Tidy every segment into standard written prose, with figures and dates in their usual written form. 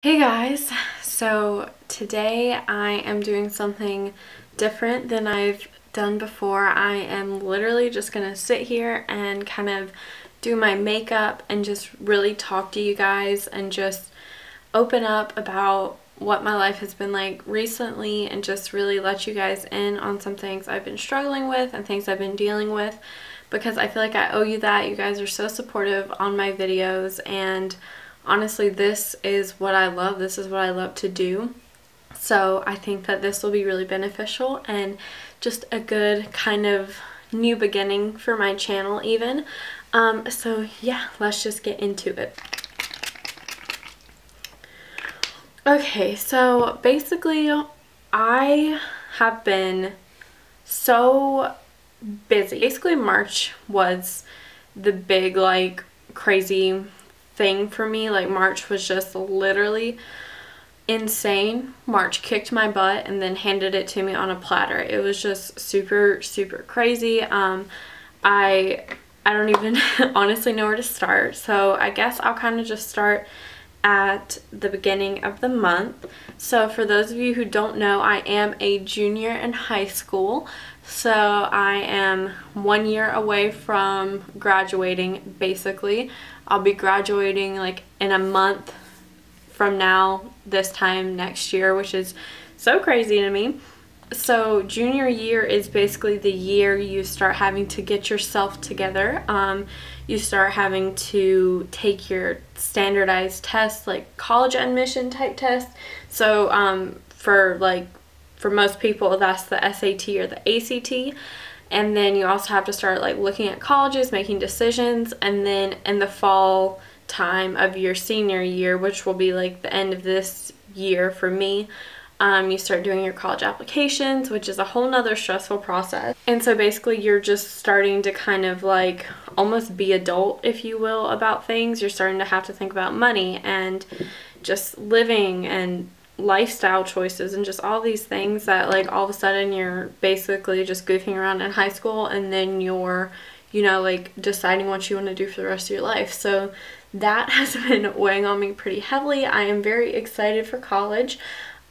Hey guys, so today I am doing something different than I've done before. I am literally just gonna sit here and kind of do my makeup and just really talk to you guys and just open up about what my life has been like recently and just really let you guys in on some things I've been struggling with and things I've been dealing with, because I feel like I owe you that. You guys are so supportive on my videos, and honestly, this is what I love. This is what I love to do. So I think that this will be really beneficial and just a good kind of new beginning for my channel even. So yeah, let's just get into it. Okay, so basically I have been so busy. Basically March was the big like crazy thing for me. Like March was just literally insane. March kicked my butt and then handed it to me on a platter. It was just super crazy. I don't even honestly know where to start, so I guess I'll kind of just start at the beginning of the month. So for those of you who don't know, I am a junior in high school. So I am 1 year away from graduating basically. I'll be graduating like in a month from now, this time next year, which is so crazy to me. So junior year is basically the year you start having to get yourself together. You start having to take your standardized tests, like college admission type tests. So for most people that's the SAT or the ACT. And then you also have to start like looking at colleges, making decisions, and then in the fall time of your senior year, which will be like the end of this year for me, you start doing your college applications, which is a whole nother stressful process. And so basically you're just starting to kind of like almost be adult, if you will, about things. You're starting to have to think about money and just living and lifestyle choices and just all these things that like all of a sudden you're basically just goofing around in high school, and then you're, you know, like deciding what you want to do for the rest of your life. So that has been weighing on me pretty heavily. I am very excited for college.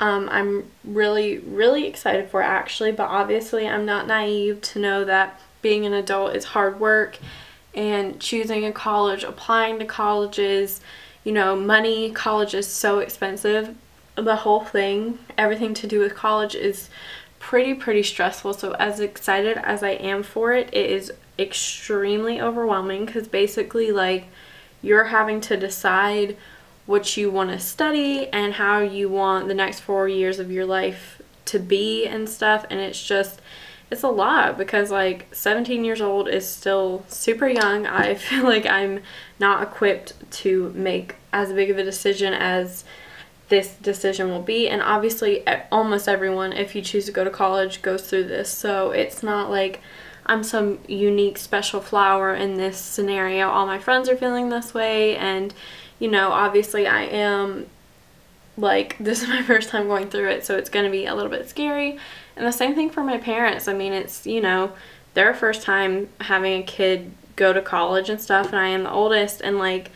I'm really excited for it actually, but obviously I'm not naive to know that being an adult is hard work, and choosing a college, applying to colleges, you know, money. College is so expensive. The whole thing, everything to do with college is pretty stressful. So as excited as I am for it, it is extremely overwhelming, because basically like you're having to decide what you want to study and how you want the next 4 years of your life to be and stuff. And it's a lot, because like 17 years old is still super young. I feel like I'm not equipped to make as big of a decision as this decision will be. And obviously almost everyone, if you choose to go to college, goes through this. So it's not like I'm some unique special flower in this scenario. All my friends are feeling this way, and you know, obviously I am, like, this is my first time going through it, so it's going to be a little bit scary. And the same thing for my parents. I mean, it's, you know, their first time having a kid go to college and stuff, and I am the oldest, and like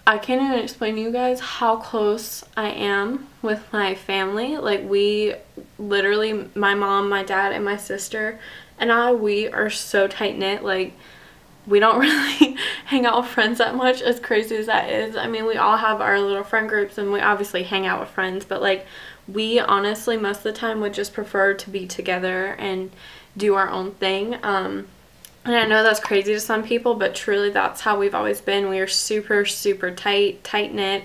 I can't even explain to you guys how close I am with my family. Like, we literally, my mom, my dad, and my sister and we are so tight-knit. Like, we don't really hang out with friends that much, as crazy as that is. I mean, we all have our little friend groups, and we obviously hang out with friends, but like we honestly most of the time would just prefer to be together and do our own thing. And I know that's crazy to some people, but truly that's how we've always been. We are super tight-knit.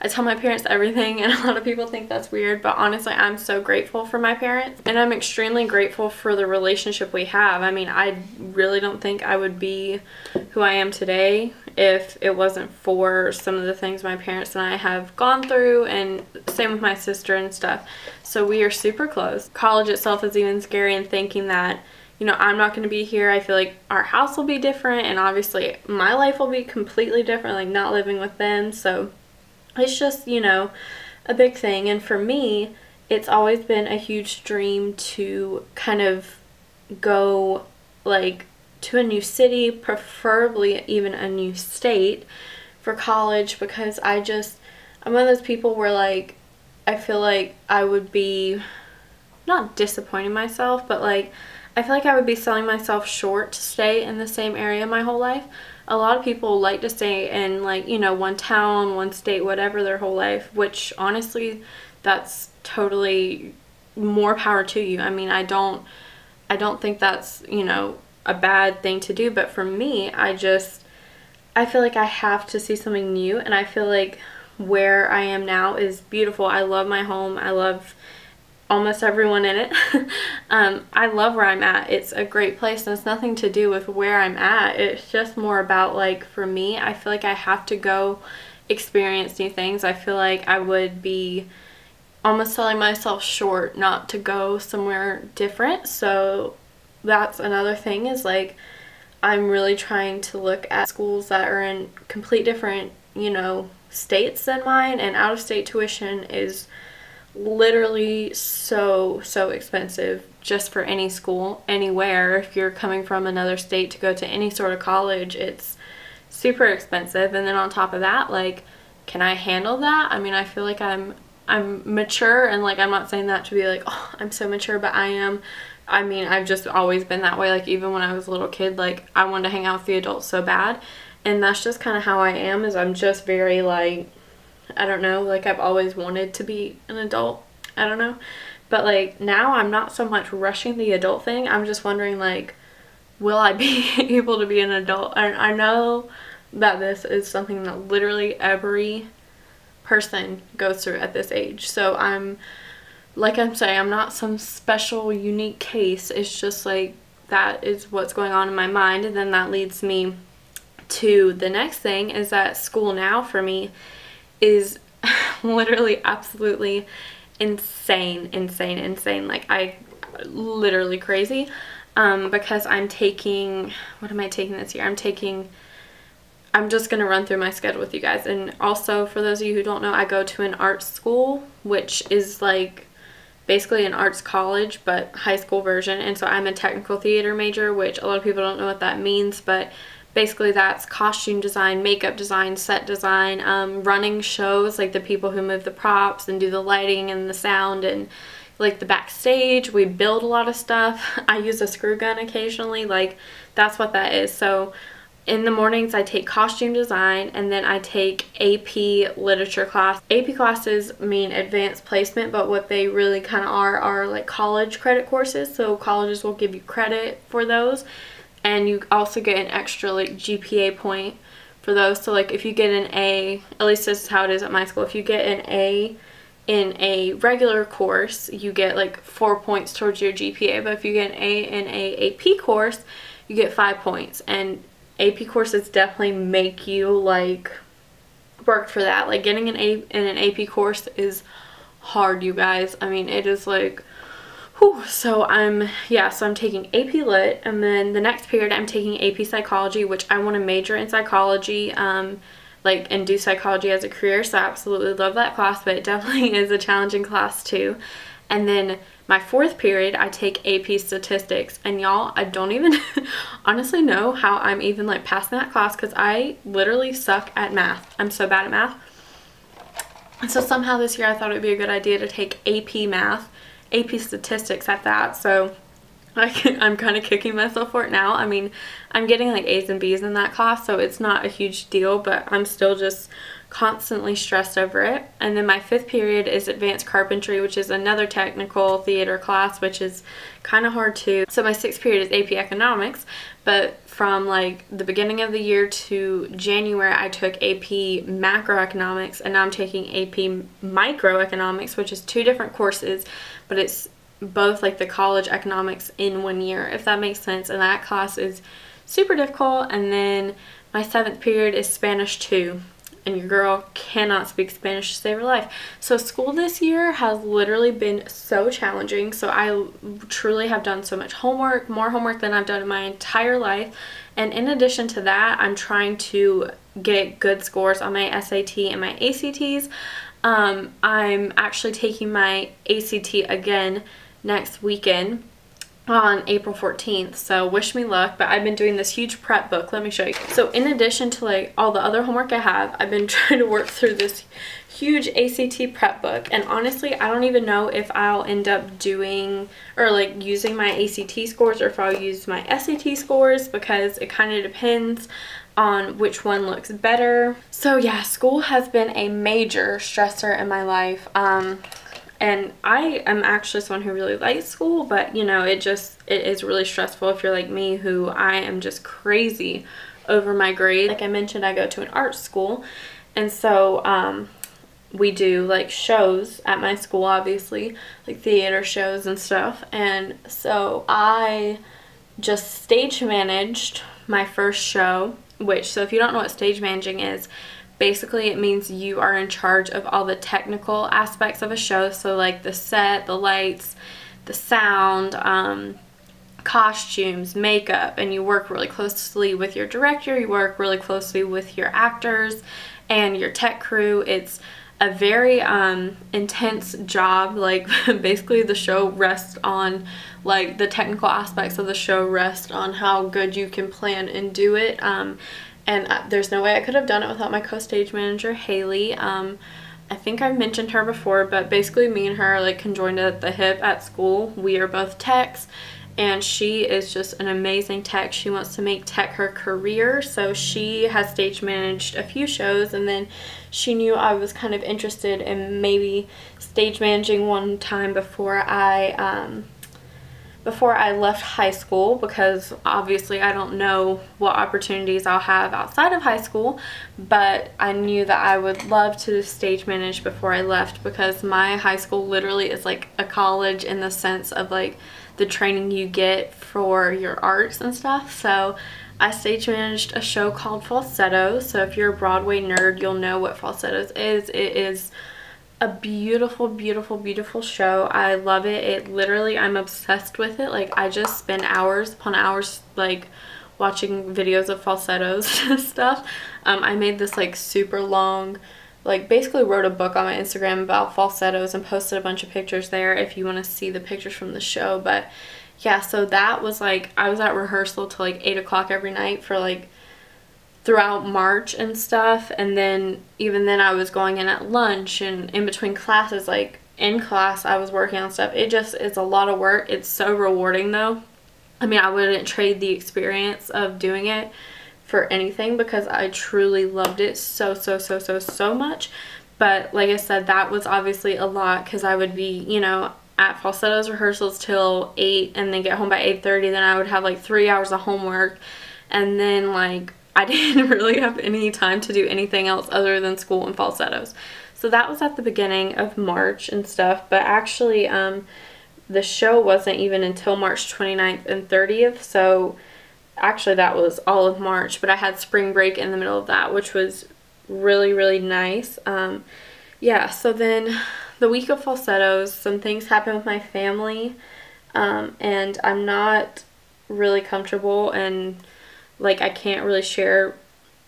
I tell my parents everything, and a lot of people think that's weird, but honestly I'm so grateful for my parents, and I'm extremely grateful for the relationship we have. I mean, I really don't think I would be who I am today if it wasn't for some of the things my parents and I have gone through, and same with my sister and stuff. So we are super close. College itself is even scary, and thinking that, you know, I'm not going to be here. I feel like our house will be different, and obviously my life will be completely different, like not living with them. So it's just, you know, a big thing. And for me, it's always been a huge dream to kind of go like to a new city, preferably even a new state for college, because I'm one of those people where like I feel like I would be not disappointing myself, but like I feel like I would be selling myself short to stay in the same area my whole life. A lot of people like to stay in like, you know, one town, one state, whatever their whole life, which honestly, that's totally more power to you. I mean, I don't think that's, you know, a bad thing to do, but for me, I feel like I have to see something new, and I feel like where I am now is beautiful. I love my home. I love almost everyone in it. I love where I'm at. It's a great place, and it's nothing to do with where I'm at. It's just more about, like, for me, I feel like I have to go experience new things. I feel like I would be almost selling myself short not to go somewhere different. So that's another thing, is like I'm really trying to look at schools that are in complete different, you know, states than mine, and out of state tuition is literally so expensive just for any school anywhere. If you're coming from another state to go to any sort of college, it's super expensive. And then on top of that, like, can I handle that? I mean, I feel like I'm mature, and like I'm not saying that to be like, oh, I'm so mature, but I am. I mean, I've just always been that way. Like, even when I was a little kid, like, I wanted to hang out with the adults so bad, and that's just kind of how I am. Is I'm just very, like, I don't know, like I've always wanted to be an adult. I don't know. But like now I'm not so much rushing the adult thing. I'm just wondering, like, will I be able to be an adult? I know that this is something that literally every person goes through at this age. So like I'm saying, I'm not some special unique case. It's just like that is what's going on in my mind. And then that leads me to the next thing, is that school now for me is literally absolutely insane. Like, I literally crazy, because I'm taking, what am I taking this year? I'm just going to run through my schedule with you guys. And also, for those of you who don't know, I go to an art school, which is like basically an arts college, but high school version. And so I'm a technical theater major, which a lot of people don't know what that means, but basically that's costume design, makeup design, set design, running shows, like the people who move the props and do the lighting and the sound, and like the backstage. We build a lot of stuff. I use a screw gun occasionally. Like, that's what that is. So in the mornings I take costume design, and then I take AP literature class. AP classes mean advanced placement, but what they really kind of are like college credit courses. So colleges will give you credit for those. And you also get an extra like GPA point for those. So like if you get an A, at least this is how it is at my school, if you get an A in a regular course, you get like 4 points towards your GPA. But if you get an A in a AP course, you get 5 points. And AP courses definitely make you like work for that. Like, getting an A in an AP course is hard, you guys. I mean, it is like, whew. So I'm taking AP Lit, and then the next period I'm taking AP Psychology, which I want to major in psychology, like, and do psychology as a career. So I absolutely love that class, but it definitely is a challenging class too. And then my fourth period, I take AP Statistics, and y'all, I don't even honestly know how I'm even like passing that class, because I literally suck at math. I'm so bad at math. And so somehow this year I thought it would be a good idea to take AP Math, AP Statistics at that. So I'm kind of kicking myself for it now. I mean, I'm getting like A's and B's in that class, so it's not a huge deal, but I'm still just constantly stressed over it. And then my fifth period is Advanced Carpentry, which is another technical theater class, which is kind of hard too. So my sixth period is AP Economics, but from like the beginning of the year to January, I took AP Macroeconomics, and now I'm taking AP Microeconomics, which is two different courses, but it's both like the college economics in 1 year, if that makes sense. And that class is super difficult. And then my seventh period is Spanish 2. And your girl cannot speak Spanish to save her life. So school this year has literally been so challenging. So I truly have done so much homework, more homework than I've done in my entire life. And in addition to that, I'm trying to get good scores on my SAT and my ACTs. I'm actually taking my ACT again next weekend. on April 14th, so wish me luck. But I've been doing this huge prep book. Let me show you. So in addition to like all the other homework I have, I've been trying to work through this huge ACT prep book, and honestly I don't even know if I'll end up doing or like using my ACT scores or if I'll use my SAT scores, because it kind of depends on which one looks better. So yeah, school has been a major stressor in my life. And I am actually someone who really likes school, but you know, it is really stressful if you're like me, who I am just crazy over my grades. Like I mentioned, I go to an art school, and so we do like shows at my school, obviously, like theater shows and stuff. And so I just stage managed my first show, which, so if you don't know what stage managing is, basically it means you are in charge of all the technical aspects of a show. So like the set, the lights, the sound, costumes, makeup, and you work really closely with your director, you work really closely with your actors and your tech crew. It's a very intense job. Like basically the show rests on, like the technical aspects of the show rest on how good you can plan and do it. And there's no way I could have done it without my co-stage manager, Haley. I think I've mentioned her before, but basically me and her are like conjoined at the hip at school. We are both techs, and she is just an amazing tech. She wants to make tech her career, so she has stage managed a few shows, and then she knew I was kind of interested in maybe stage managing one time before I left high school, because obviously I don't know what opportunities I'll have outside of high school, but I knew that I would love to stage manage before I left, because my high school literally is like a college in the sense of like the training you get for your arts and stuff. So I stage managed a show called Falsettos. So if you're a Broadway nerd, you'll know what Falsettos is. It is a beautiful, beautiful, beautiful show. I love it. It literally, I'm obsessed with it. Like I just spend hours upon hours like watching videos of falsettos and stuff. I made this like super long, like basically wrote a book on my Instagram about falsettos and posted a bunch of pictures there if you want to see the pictures from the show. But yeah, so that was like, I was at rehearsal till like 8 o'clock every night for like throughout March and stuff. And then even then I was going in at lunch and in between classes, like in class I was working on stuff. It just, it's a lot of work. It's so rewarding though. I mean, I wouldn't trade the experience of doing it for anything, because I truly loved it so much. But like I said, that was obviously a lot, because I would be, you know, at falsettos rehearsals till 8 and then get home by 8:30. Then I would have like 3 hours of homework, and then like I didn't really have any time to do anything else other than school and falsettos. So that was at the beginning of March and stuff. But actually the show wasn't even until March 29th and 30th. So actually that was all of March, but I had spring break in the middle of that, which was really nice. Yeah, so then the week of falsettos, some things happened with my family, and I'm not really comfortable, and like I can't really share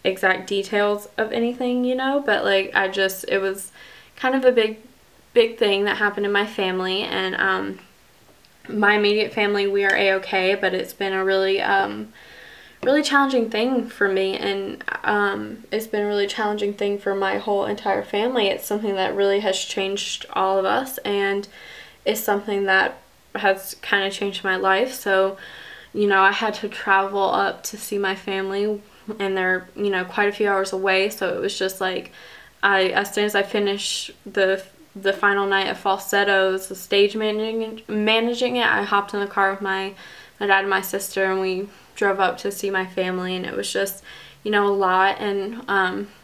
exact details of anything, you know, but like it was kind of a big thing that happened in my family. And my immediate family, we are a-okay, but it's been a really challenging thing for me, and it's been a really challenging thing for my whole entire family. It's something that really has changed all of us, and it's something that has kind of changed my life. So, you know, I had to travel up to see my family, and they're, you know, quite a few hours away. So it was just like, as soon as I finished the final night of falsettos, the stage managing it, I hopped in the car with my dad and my sister, and we drove up to see my family. And it was just, you know, a lot. And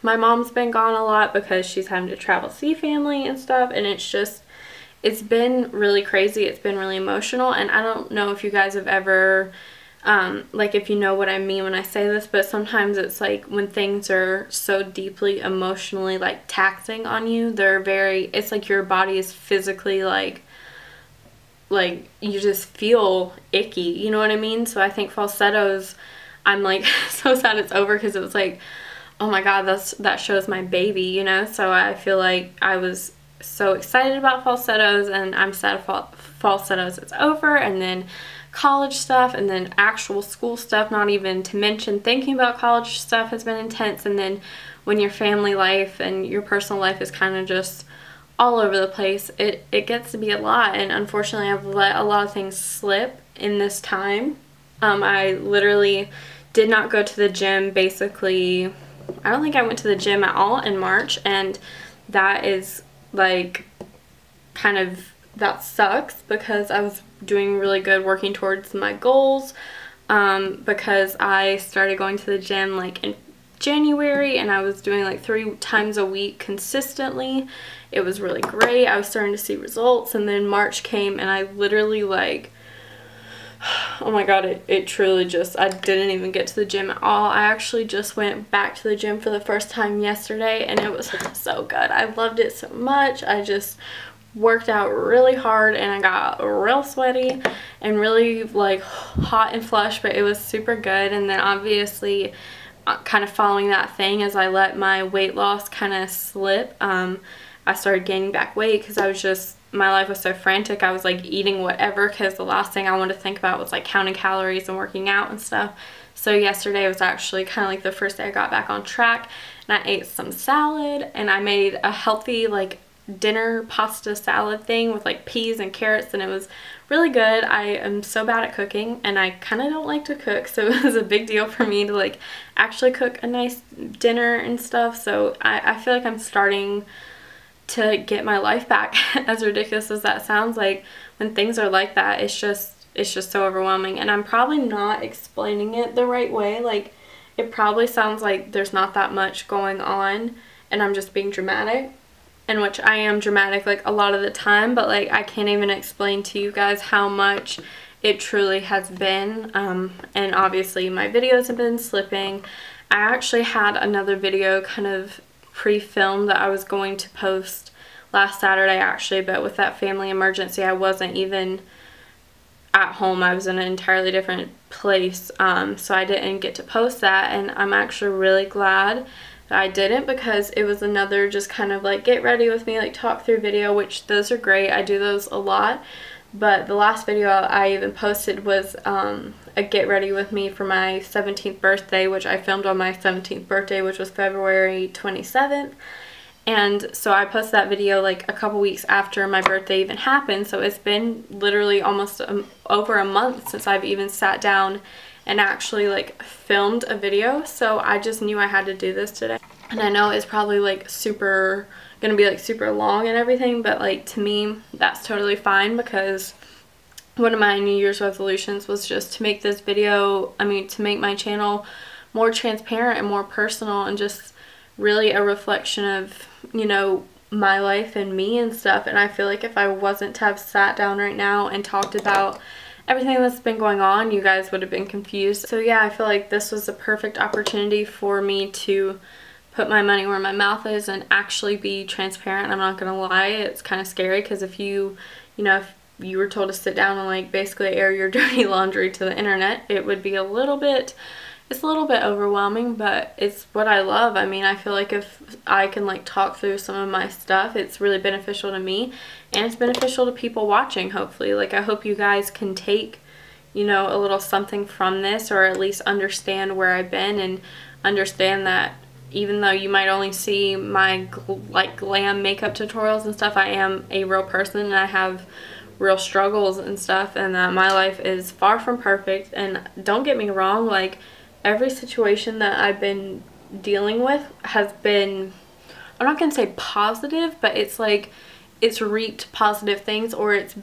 my mom's been gone a lot because she's having to travel see family and stuff, and it's been really crazy. It's been really emotional. And I don't know if you guys have ever like if you know what I mean when I say this, but sometimes it's like when things are so deeply emotionally like taxing on you, it's like your body is physically like you just feel icky, you know what I mean? So I think falsettos, I'm like so sad it's over, because it was like, oh my god, that show's my baby, you know? So I feel like I was so excited about falsettos, and I'm sad falsettos it's over. And then college stuff and then actual school stuff, not even to mention thinking about college stuff has been intense. And then when your family life and your personal life is kind of just all over the place, it gets to be a lot. And unfortunately, I've let a lot of things slip in this time. I literally did not go to the gym basically. I don't think I went to the gym at all in March, and that is like kind of, that sucks because I was doing really good working towards my goals, because I started going to the gym like in January, and I was doing like 3 times a week consistently. It was really great. I was starting to see results, and then March came and I literally like, oh my god, it truly just, I didn't even get to the gym at all. I actually just went back to the gym for the first time yesterday, and it was so good. I loved it so much. I just worked out really hard, and I got real sweaty and really like hot and flushed, but it was super good. And then obviously kind of following that thing, as I let my weight loss kind of slip, I started gaining back weight because I was just, my life was so frantic. I was like eating whatever because the last thing I wanted to think about was like counting calories and working out and stuff. So yesterday was actually kind of like the first day I got back on track, and I ate some salad, and I made a healthy like dinner pasta salad thing with like peas and carrots, and it was really good. I am so bad at cooking, and I kind of don't like to cook, so it was a big deal for me to like actually cook a nice dinner and stuff. So I feel like I'm starting to get my life back. As ridiculous as that sounds, like when things are like that, it's just so overwhelming, and I'm probably not explaining it the right way. Like it probably sounds like there's not that much going on and I'm just being dramatic, in which I am dramatic like a lot of the time, but like I can't even explain to you guys how much it truly has been. And obviously my videos have been slipping. I actually had another video kind of pre-filmed that I was going to post last Saturday actually, but with that family emergency I wasn't even at home. I was in an entirely different place, so I didn't get to post that, and I'm actually really glad that I didn't, because it was another just kind of like get ready with me, like talk through video, which those are great. I do those a lot, but the last video I even posted was a get ready with me for my 17th birthday, which I filmed on my 17th birthday, which was February 27th. And so I posted that video like a couple weeks after my birthday even happened, so it's been literally almost over a month since I've even sat down and actually like filmed a video. So I just knew I had to do this today, and I know it's probably like gonna be like super long and everything, but like to me that's totally fine, because one of my New Year's resolutions was just to make this video, to make my channel more transparent and more personal, and just really a reflection of, you know, my life and me and stuff. And I feel like if I wasn't to have sat down right now and talked about everything that's been going on, you guys would have been confused. So yeah, I feel like this was a perfect opportunity for me to put my money where my mouth is and actually be transparent. I'm not gonna lie, it's kind of scary, because if you were told to sit down and like basically air your dirty laundry to the internet, it would be a little bit overwhelming, but it's what I love. I feel like if I can like talk through some of my stuff, it's really beneficial to me, and it's beneficial to people watching, hopefully. Like I hope you guys can take, you know, a little something from this, or at least understand where I've been, and understand that even though you might only see my like glam makeup tutorials and stuff, I am a real person, and I have real struggles and stuff, and that my life is far from perfect. And don't get me wrong, like every situation that I've been dealing with has been, I'm not gonna say positive, but it's like it's reaped positive things, or it's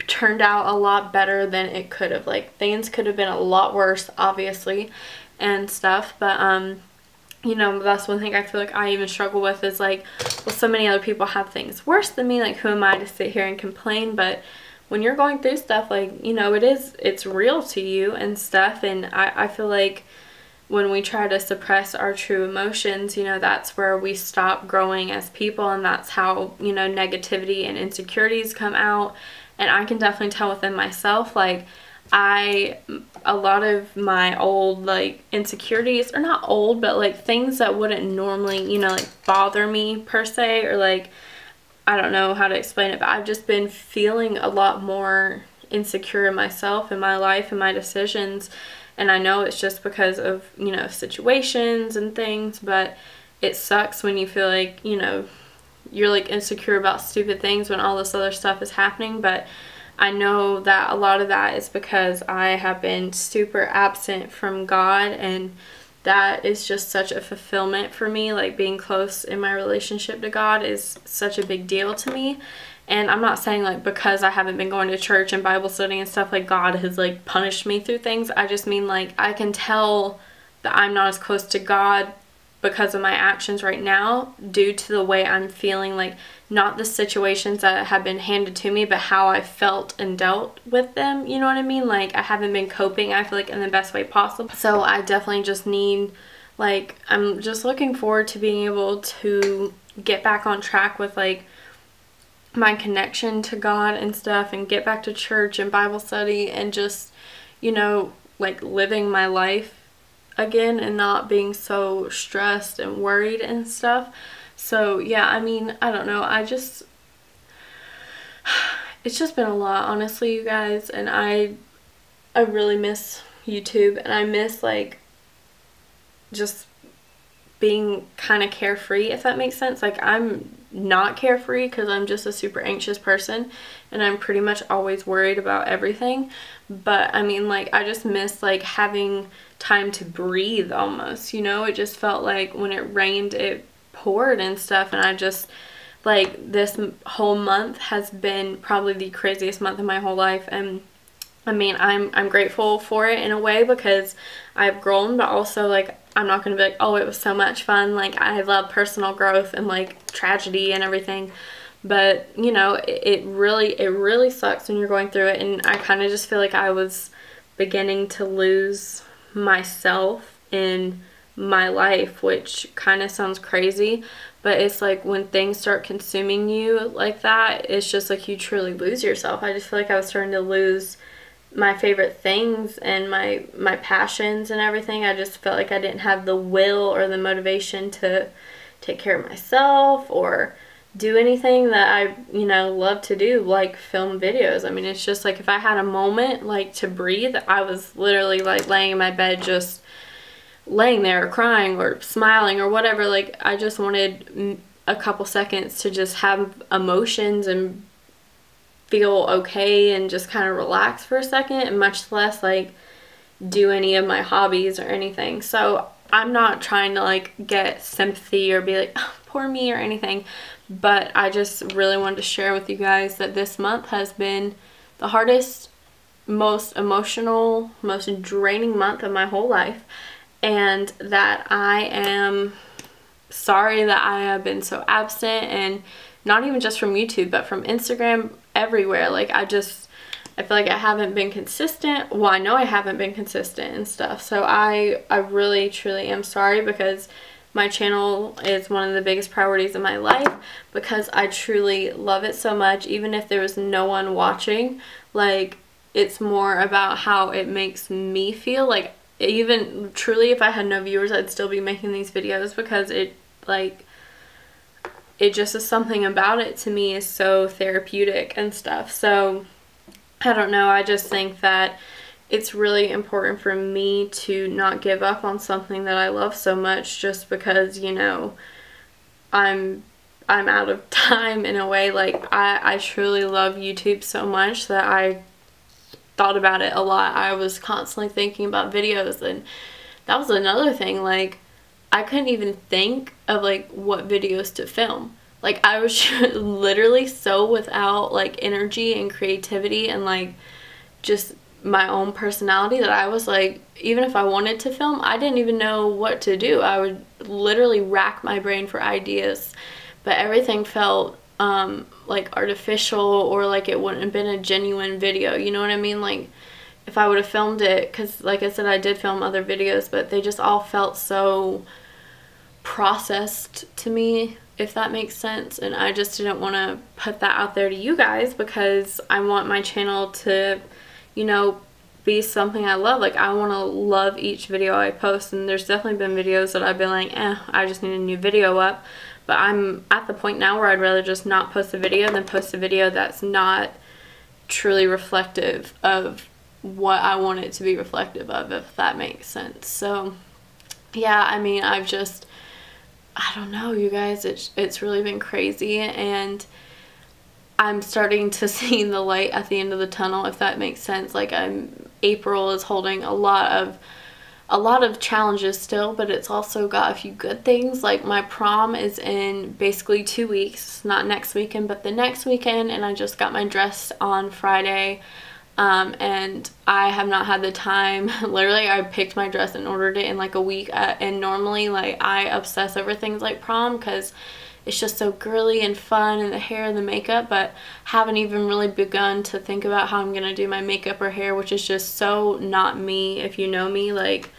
turned out a lot better than it could have. Like things could have been a lot worse, obviously, and stuff, but you know, that's one thing I feel like I even struggle with, is like, well, so many other people have things worse than me, like who am I to sit here and complain? But when you're going through stuff, like, you know, it's real to you and stuff. And I feel like when we try to suppress our true emotions, you know, that's where we stop growing as people, and that's how, you know, negativity and insecurities come out. And I can definitely tell within myself, like a lot of my old like insecurities, or not old, but like things that wouldn't normally, you know, like bother me per se, or like I don't know how to explain it, but I've just been feeling a lot more insecure in myself and my life and my decisions. And I know it's just because of, you know, situations and things, but it sucks when you feel like, you know, you're like insecure about stupid things when all this other stuff is happening. But I know that a lot of that is because I have been super absent from God, and that is just such a fulfillment for me. Like, being close in my relationship to God is such a big deal to me. And I'm not saying like because I haven't been going to church and Bible study and stuff, like God has like punished me through things. I just mean like I can tell that I'm not as close to God because of my actions right now due to the way I'm feeling, like not the situations that have been handed to me, but how I felt and dealt with them. You know what I mean? Like, I haven't been coping, I feel like, in the best way possible. So I definitely just need, like, I'm just looking forward to being able to get back on track with like my connection to God and stuff, and get back to church and Bible study and just, you know, like living my life again and not being so stressed and worried and stuff. So yeah, I mean, I don't know, it's just been a lot, honestly, you guys, and I really miss YouTube, and I miss like just being kind of carefree, if that makes sense. Like, I'm not carefree because I'm just a super anxious person and I'm pretty much always worried about everything. But I mean, like, I just miss like having time to breathe almost, you know? It just felt like when it rained it poured and stuff, and I just, like, this whole month has been probably the craziest month of my whole life. And I mean, I'm grateful for it in a way because I've grown, but also like I'm not gonna be like, oh, it was so much fun. Like, I love personal growth and like tragedy and everything, but you know, it really sucks when you're going through it. And I kind of just feel like I was beginning to lose myself in my life, which kind of sounds crazy, but it's like when things start consuming you like that, it's just like you truly lose yourself. I just feel like I was starting to lose my favorite things and my passions and everything. I just felt like I didn't have the will or the motivation to take care of myself or do anything that I, you know, love to do, like film videos. I mean, it's just like if I had a moment like to breathe, I was literally like laying in my bed just laying there crying or smiling or whatever. Like, I just wanted a couple seconds to just have emotions and feel okay and just kind of relax for a second, and much less like do any of my hobbies or anything. So I'm not trying to like get sympathy or be like, oh, poor me or anything, but I just really wanted to share with you guys that this month has been the hardest, most emotional, most draining month of my whole life, and that I am sorry that I have been so absent, and not even just from YouTube, but from Instagram, everywhere. Like, I feel like I haven't been consistent. Well, I know I haven't been consistent and stuff. So I really, truly am sorry, because my channel is one of the biggest priorities in my life, because I truly love it so much. Even if there was no one watching, like, it's more about how it makes me feel. Like, even truly, if I had no viewers, I'd still be making these videos, because it just is something about it to me is so therapeutic and stuff. So I don't know, I just think that it's really important for me to not give up on something that I love so much just because, you know, I'm out of time in a way. Like, I truly love YouTube so much that I thought about it a lot. I was constantly thinking about videos, and that was another thing. Like, I couldn't even think of like what videos to film. Like, I was literally so without like energy and creativity and like just my own personality that I was like, even if I wanted to film, I didn't even know what to do. I would literally rack my brain for ideas, but everything felt like artificial, or like it wouldn't have been a genuine video, you know what I mean? Like, if I would have filmed it, because like I said, I did film other videos, but they just all felt so processed to me, if that makes sense. And I just didn't want to put that out there to you guys, because I want my channel to, you know, be something I love. Like, I want to love each video I post, and there's definitely been videos that I've been like, I just need a new video up. But I'm at the point now where I'd rather just not post a video than post a video that's not truly reflective of what I want it to be reflective of, if that makes sense. So yeah, I mean, I don't know, you guys, it's really been crazy, and I'm starting to see the light at the end of the tunnel, if that makes sense. Like, April is holding a lot of challenges still, but it's also got a few good things. Like, my prom is in basically 2 weeks, not next weekend but the next weekend, and I just got my dress on Friday, and I have not had the time. Literally, I picked my dress and ordered it in like a week, and normally, like, I obsess over things like prom because it's just so girly and fun, and the hair and the makeup, but haven't even really begun to think about how I'm gonna do my makeup or hair, which is just so not me. If you know me, like,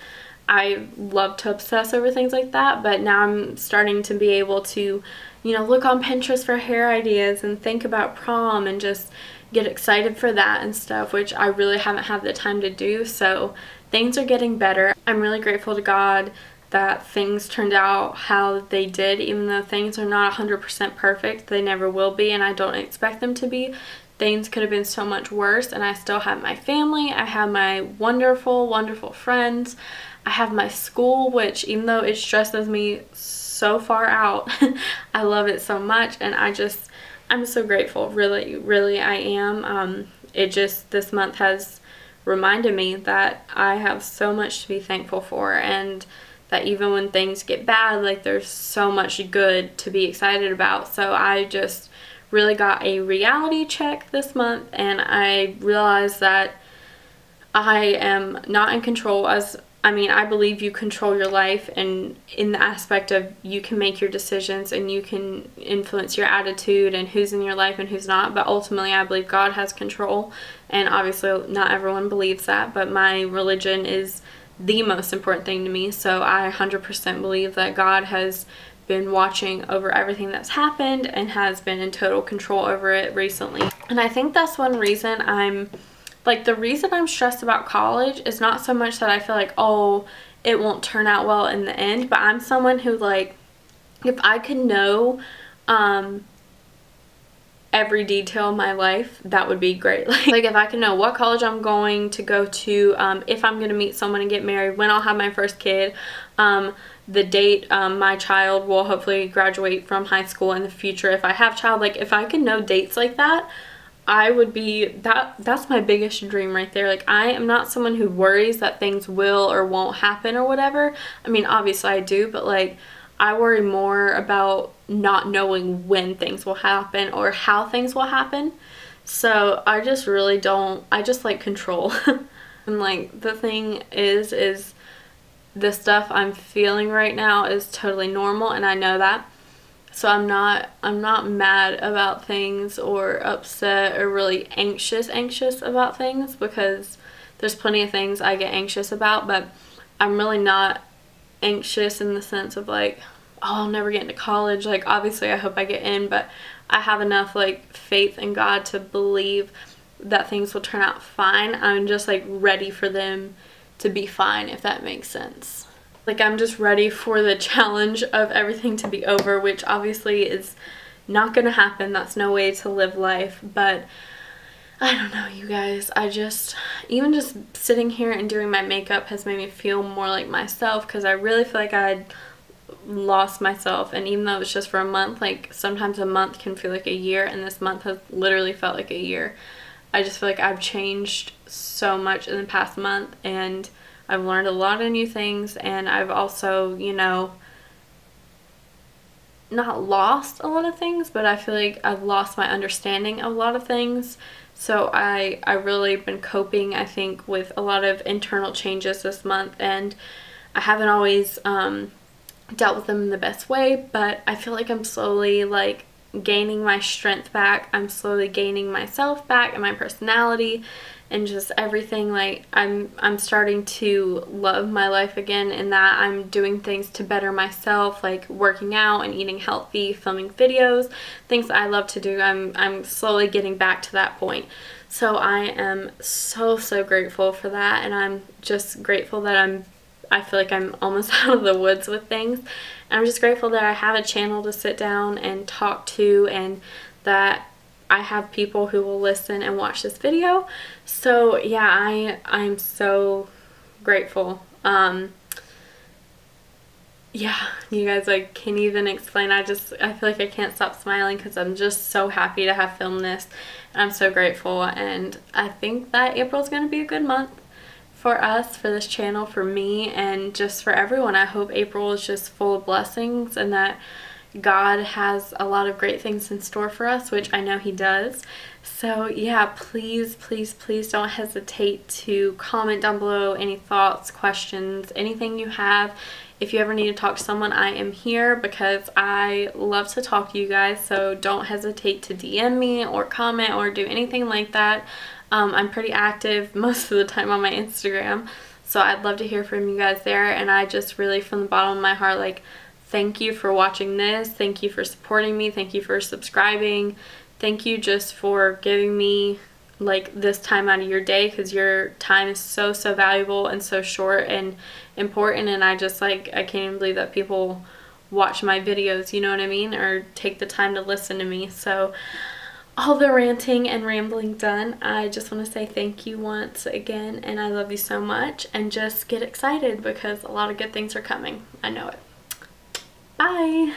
I love to obsess over things like that, but now I'm starting to be able to, you know, look on Pinterest for hair ideas and think about prom and just get excited for that and stuff, which I really haven't had the time to do. So things are getting better. I'm really grateful to God that things turned out how they did, even though things are not 100% perfect. They never will be, and I don't expect them to be. Things could have been so much worse, and I still have my family. I have my wonderful, wonderful friends. I have my school, which, even though it stresses me so far out, I love it so much, and I'm so grateful. Really, really, I am. This month has reminded me that I have so much to be thankful for, and that even when things get bad, like, there's so much good to be excited about. So I just really got a reality check this month, and I realized that I am not in control. I believe you control your life, and in the aspect of you can make your decisions and you can influence your attitude and who's in your life and who's not, but ultimately I believe God has control, and obviously not everyone believes that, but my religion is the most important thing to me. So I 100% believe that God has been watching over everything that's happened and has been in total control over it recently. And I think that's one reason the reason I'm stressed about college is not so much that I feel like, oh, it won't turn out well in the end, but I'm someone who, like, if I could know every detail of my life, that would be great. Like if I can know what college I'm going to go to, if I'm going to meet someone and get married, when I'll have my first kid, the date my child will hopefully graduate from high school in the future, if I have a child. Like, if I could know dates like that, I would be, that's my biggest dream right there. Like, I am not someone who worries that things will or won't happen or whatever. I mean, obviously I do, but like, I worry more about not knowing when things will happen or how things will happen. So I just really don't, I just like control. And like, the thing is the stuff I'm feeling right now is totally normal, and I know that. So I'm not mad about things or upset or really anxious about things, because there's plenty of things I get anxious about, but I'm really not anxious in the sense of like, oh, I'll never get into college. Like, obviously I hope I get in, but I have enough like faith in God to believe that things will turn out fine. I'm just like ready for them to be fine, if that makes sense. Like, I'm just ready for the challenge of everything to be over, which obviously is not gonna happen. That's no way to live life. But I don't know, you guys, even just sitting here and doing my makeup has made me feel more like myself, because I really feel like I'd lost myself. And even though it's just for a month, like, sometimes a month can feel like a year, and this month has literally felt like a year. I just feel like I've changed so much in the past month, and I've learned a lot of new things, and I've also, you know, not lost a lot of things, but I feel like I've lost my understanding of a lot of things. So I really been coping, I think, with a lot of internal changes this month, and I haven't always dealt with them in the best way, but I feel like I'm slowly like gaining my strength back. I'm slowly gaining myself back and my personality and just everything. Like, I'm starting to love my life again, in that I'm doing things to better myself, like working out and eating healthy, filming videos, things I love to do. I'm slowly getting back to that point. So I am so grateful for that, and I'm just grateful that I feel like I'm almost out of the woods with things. And I'm just grateful that I have a channel to sit down and talk to, and that I have people who will listen and watch this video. So yeah, I'm so grateful. Yeah, you guys, I can't even explain. I feel like I can't stop smiling because I'm just so happy to have filmed this. And I'm so grateful, and I think that April's going to be a good month for us, for this channel, for me, and just for everyone. I hope April is just full of blessings and that God has a lot of great things in store for us, which I know he does. So yeah, please, please, please don't hesitate to comment down below any thoughts, questions, anything you have. If you ever need to talk to someone, I am here because I love to talk to you guys. So don't hesitate to DM me or comment or do anything like that. I'm pretty active most of the time on my Instagram, so I'd love to hear from you guys there. And I just really, from the bottom of my heart, like, thank you for watching this. Thank you for supporting me. Thank you for subscribing. Thank you just for giving me like this time out of your day, because your time is so valuable and so short and important. And I just, like, I can't even believe that people watch my videos, you know what I mean, or take the time to listen to me. So all the ranting and rambling done, I just want to say thank you once again, and I love you so much, and just get excited because a lot of good things are coming. I know it. Bye!